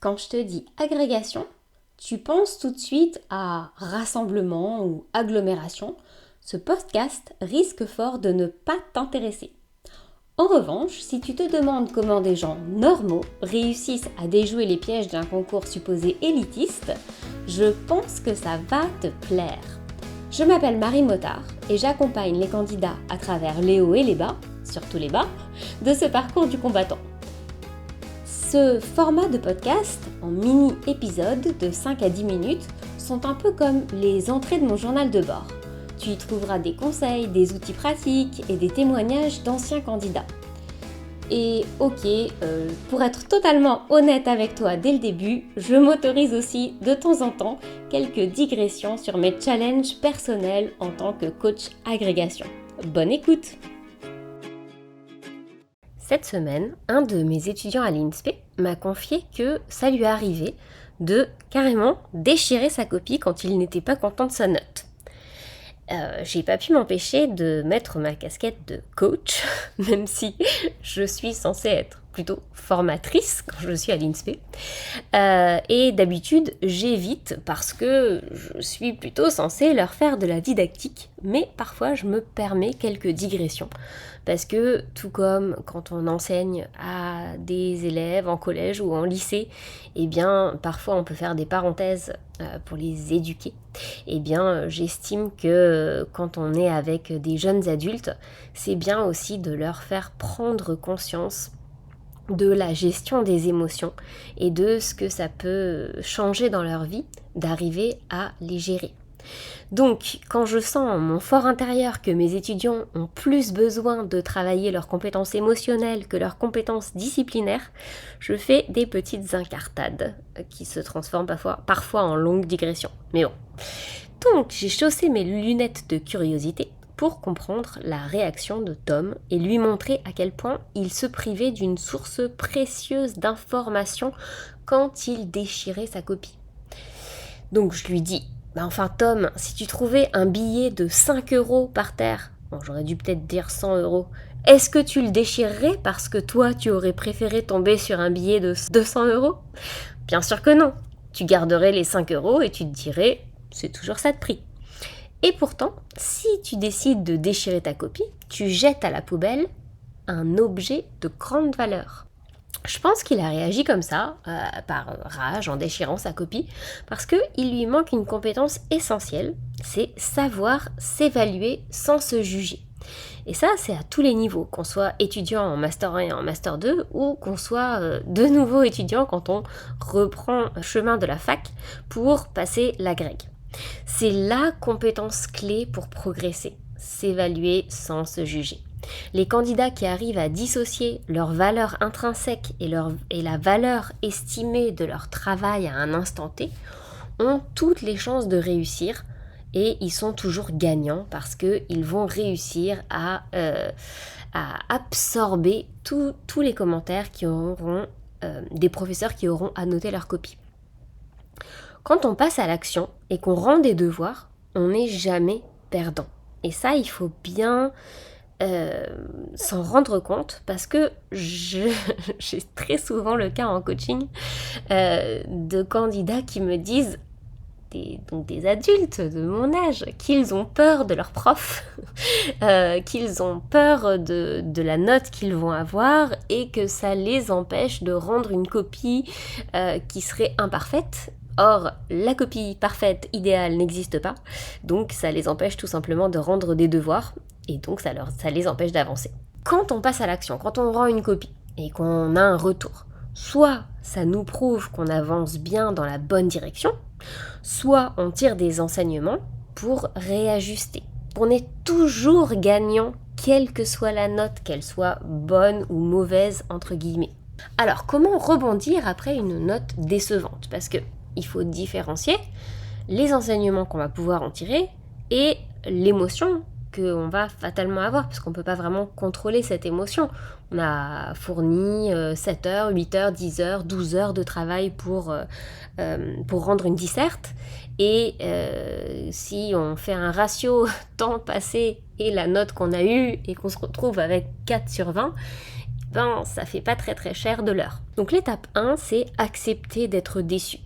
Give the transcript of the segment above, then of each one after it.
Quand je te dis agrégation, tu penses tout de suite à rassemblement ou agglomération. Ce podcast risque fort de ne pas t'intéresser. En revanche, si tu te demandes comment des gens normaux réussissent à déjouer les pièges d'un concours supposé élitiste, je pense que ça va te plaire. Je m'appelle Marie Motard et j'accompagne les candidats à travers les hauts et les bas, surtout les bas, de ce parcours du combattant. Ce format de podcast, en mini-épisodes de 5 à 10 minutes, sont un peu comme les entrées de mon journal de bord. Tu y trouveras des conseils, des outils pratiques et des témoignages d'anciens candidats. Et pour être totalement honnête avec toi dès le début, je m'autorise aussi de temps en temps quelques digressions sur mes challenges personnels en tant que coach agrégation. Bonne écoute! Cette semaine, un de mes étudiants à l'INSPE m'a confié que ça lui arrivait de carrément déchirer sa copie quand il n'était pas content de sa note. J'ai pas pu m'empêcher de mettre ma casquette de coach, même si je suis censée être plutôt formatrice quand je suis à l'INSPE. Et d'habitude, j'évite parce que je suis plutôt censée leur faire de la didactique, mais parfois je me permets quelques digressions. Parce que tout comme quand on enseigne à des élèves en collège ou en lycée, eh bien parfois on peut faire des parenthèses pour les éduquer. Eh bien j'estime que quand on est avec des jeunes adultes, c'est bien aussi de leur faire prendre conscience de la gestion des émotions et de ce que ça peut changer dans leur vie d'arriver à les gérer. Donc, quand je sens en mon fort intérieur que mes étudiants ont plus besoin de travailler leurs compétences émotionnelles que leurs compétences disciplinaires, je fais des petites incartades qui se transforment parfois en longues digressions. Mais bon. Donc, j'ai chaussé mes lunettes de curiosité pour comprendre la réaction de Tom et lui montrer à quel point il se privait d'une source précieuse d'informations quand il déchirait sa copie. Donc, je lui dis: enfin Tom, si tu trouvais un billet de 5 € par terre, j'aurais dû peut-être dire 100 €, est-ce que tu le déchirerais parce que toi tu aurais préféré tomber sur un billet de 200 €? Bien sûr que non, tu garderais les 5 € et tu te dirais, c'est toujours ça de prix. Et pourtant, si tu décides de déchirer ta copie, tu jettes à la poubelle un objet de grande valeur. Je pense qu'il a réagi comme ça, par rage, en déchirant sa copie, parce qu'il lui manque une compétence essentielle, c'est savoir s'évaluer sans se juger. Et ça, c'est à tous les niveaux, qu'on soit étudiant en Master 1 et en Master 2, ou qu'on soit de nouveau étudiant quand on reprend le chemin de la fac pour passer l'agrég. C'est la compétence clé pour progresser, s'évaluer sans se juger. Les candidats qui arrivent à dissocier leur valeur intrinsèque et la valeur estimée de leur travail à un instant T ont toutes les chances de réussir et ils sont toujours gagnants parce qu'ils vont réussir à absorber tous les commentaires qui auront des professeurs qui auront annoté leur copie. Quand on passe à l'action et qu'on rend des devoirs, on n'est jamais perdant. Et ça, il faut bien s'en rendre compte parce que j'ai très souvent le cas en coaching de candidats qui me disent, donc des adultes de mon âge, qu'ils ont peur de leur prof, qu'ils ont peur de la note qu'ils vont avoir et que ça les empêche de rendre une copie qui serait imparfaite. Or, la copie parfaite, idéale, n'existe pas, donc ça les empêche tout simplement de rendre des devoirs, et donc ça les empêche d'avancer. Quand on passe à l'action, quand on rend une copie, et qu'on a un retour, soit ça nous prouve qu'on avance bien dans la bonne direction, soit on tire des enseignements pour réajuster. On est toujours gagnant, quelle que soit la note, qu'elle soit bonne ou mauvaise, entre guillemets. Alors, comment rebondir après une note décevante ? Parce que il faut différencier les enseignements qu'on va pouvoir en tirer et l'émotion qu'on va fatalement avoir, parce qu'on ne peut pas vraiment contrôler cette émotion. On a fourni 7 heures, 8 heures, 10 heures, 12 heures de travail pour rendre une disserte, et si on fait un ratio temps passé et la note qu'on a eue et qu'on se retrouve avec 4 sur 20, ben ça fait pas très très cher de l'heure. Donc l'étape 1, c'est accepter d'être déçu.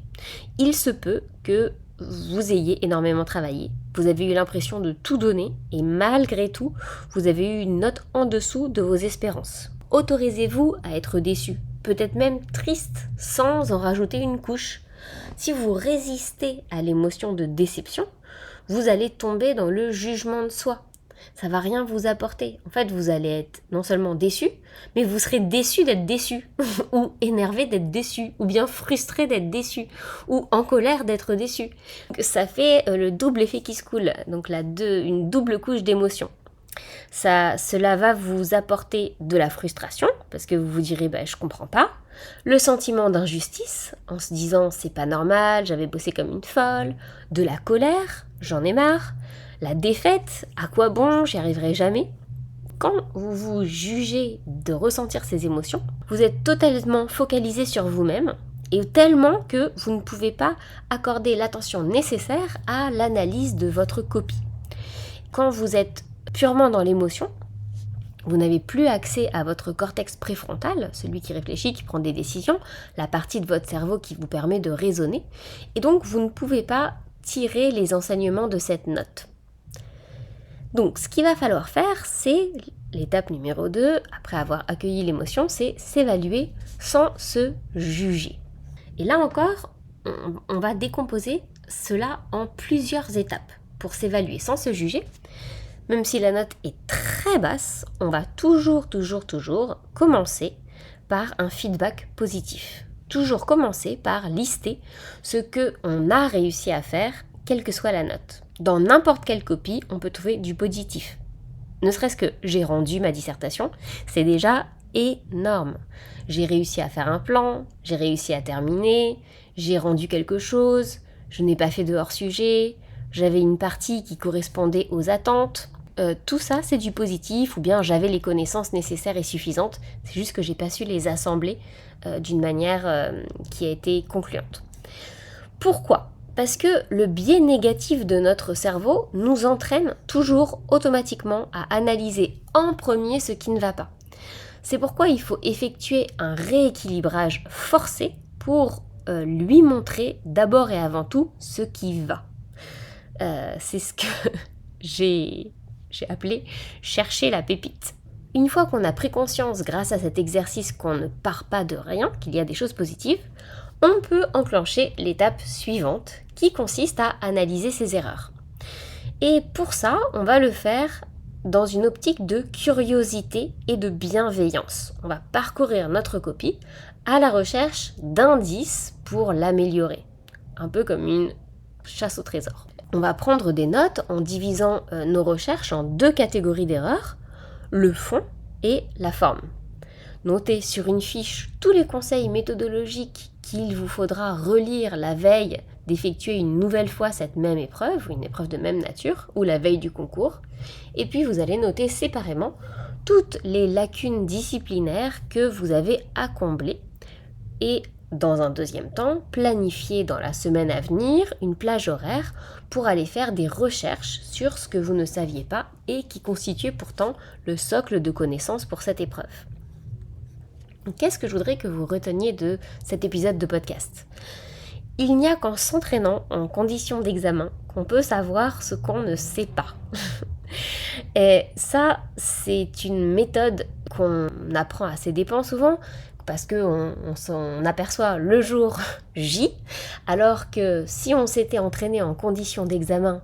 Il se peut que vous ayez énormément travaillé, vous avez eu l'impression de tout donner et malgré tout, vous avez eu une note en dessous de vos espérances. Autorisez-vous à être déçu, peut-être même triste, sans en rajouter une couche. Si vous résistez à l'émotion de déception, vous allez tomber dans le jugement de soi. Ça va rien vous apporter. En fait, vous allez être non seulement déçu, mais vous serez déçu d'être déçu, ou énervé d'être déçu, ou bien frustré d'être déçu, ou en colère d'être déçu. Ça fait le double effet qui se coule, donc une double couche d'émotions. Cela va vous apporter de la frustration, parce que vous vous direz je comprends pas, le sentiment d'injustice, en se disant c'est pas normal, j'avais bossé comme une folle, de la colère, j'en ai marre, la défaite, à quoi bon, j'y arriverai jamais. Quand vous vous jugez de ressentir ces émotions, vous êtes totalement focalisé sur vous-même, et tellement que vous ne pouvez pas accorder l'attention nécessaire à l'analyse de votre copie. Quand vous êtes purement dans l'émotion, vous n'avez plus accès à votre cortex préfrontal, celui qui réfléchit, qui prend des décisions, la partie de votre cerveau qui vous permet de raisonner, et donc vous ne pouvez pas tirer les enseignements de cette note. Donc ce qu'il va falloir faire, c'est l'étape numéro 2, après avoir accueilli l'émotion, c'est s'évaluer sans se juger. Et là encore, on va décomposer cela en plusieurs étapes pour s'évaluer sans se juger. Même si la note est très basse, on va toujours commencer par un feedback positif. Toujours commencer par lister ce qu'on a réussi à faire, quelle que soit la note. Dans n'importe quelle copie, on peut trouver du positif. Ne serait-ce que j'ai rendu ma dissertation, c'est déjà énorme. J'ai réussi à faire un plan, j'ai réussi à terminer, j'ai rendu quelque chose, je n'ai pas fait de hors-sujet, j'avais une partie qui correspondait aux attentes. Tout ça, c'est du positif, ou bien j'avais les connaissances nécessaires et suffisantes, c'est juste que j'ai pas su les assembler d'une manière qui a été concluante. Pourquoi ? Parce que le biais négatif de notre cerveau nous entraîne toujours automatiquement à analyser en premier ce qui ne va pas. C'est pourquoi il faut effectuer un rééquilibrage forcé pour lui montrer d'abord et avant tout ce qui va. C'est ce que j'ai appelé chercher la pépite. Une fois qu'on a pris conscience grâce à cet exercice qu'on ne part pas de rien, qu'il y a des choses positives, on peut enclencher l'étape suivante qui consiste à analyser ses erreurs. Et pour ça, on va le faire dans une optique de curiosité et de bienveillance. On va parcourir notre copie à la recherche d'indices pour l'améliorer. Un peu comme une chasse au trésor. On va prendre des notes en divisant nos recherches en 2 catégories d'erreurs, le fond et la forme. Notez sur une fiche tous les conseils méthodologiques qu'il vous faudra relire la veille d'effectuer une nouvelle fois cette même épreuve, ou une épreuve de même nature, ou la veille du concours. Et puis vous allez noter séparément toutes les lacunes disciplinaires que vous avez à combler. Et dans un deuxième temps, planifier dans la semaine à venir une plage horaire pour aller faire des recherches sur ce que vous ne saviez pas et qui constituait pourtant le socle de connaissances pour cette épreuve. Qu'est-ce que je voudrais que vous reteniez de cet épisode de podcast ? Il n'y a qu'en s'entraînant en conditions d'examen qu'on peut savoir ce qu'on ne sait pas. Et ça, c'est une méthode qu'on apprend à ses dépens souvent, parce qu'on s'en aperçoit le jour J, alors que si on s'était entraîné en conditions d'examen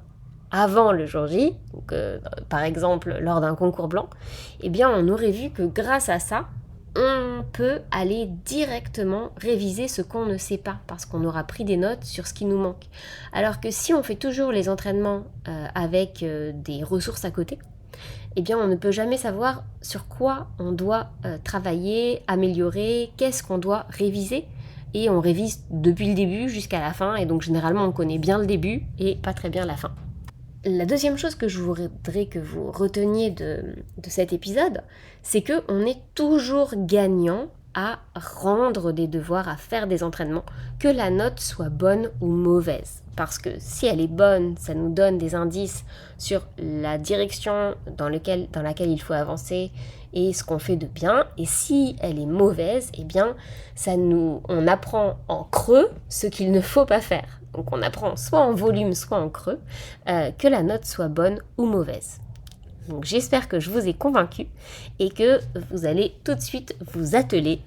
avant le jour J, donc, par exemple lors d'un concours blanc, eh bien on aurait vu que grâce à ça, on peut aller directement réviser ce qu'on ne sait pas, parce qu'on aura pris des notes sur ce qui nous manque. Alors que si on fait toujours les entraînements avec des ressources à côté, eh bien on ne peut jamais savoir sur quoi on doit travailler, améliorer, qu'est-ce qu'on doit réviser, et on révise depuis le début jusqu'à la fin, et donc généralement on connaît bien le début et pas très bien la fin. La deuxième chose que je voudrais que vous reteniez de cet épisode, c'est qu'on est toujours gagnant à rendre des devoirs, à faire des entraînements, que la note soit bonne ou mauvaise. Parce que si elle est bonne, ça nous donne des indices sur la direction dans laquelle il faut avancer et ce qu'on fait de bien. Et si elle est mauvaise, eh bien, on apprend en creux ce qu'il ne faut pas faire. Donc on apprend soit en volume, soit en creux, que la note soit bonne ou mauvaise. Donc j'espère que je vous ai convaincu et que vous allez tout de suite vous atteler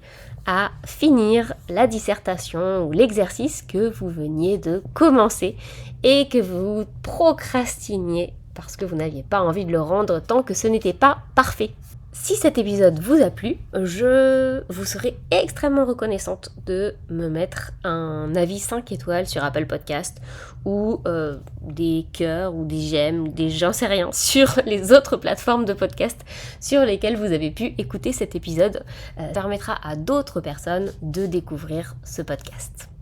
à finir la dissertation ou l'exercice que vous veniez de commencer et que vous procrastiniez parce que vous n'aviez pas envie de le rendre tant que ce n'était pas parfait. Si cet épisode vous a plu, je vous serai extrêmement reconnaissante de me mettre un avis 5 étoiles sur Apple Podcast ou des cœurs ou des j'aime ou des j'en sais rien sur les autres plateformes de podcast sur lesquelles vous avez pu écouter cet épisode. Ça permettra à d'autres personnes de découvrir ce podcast.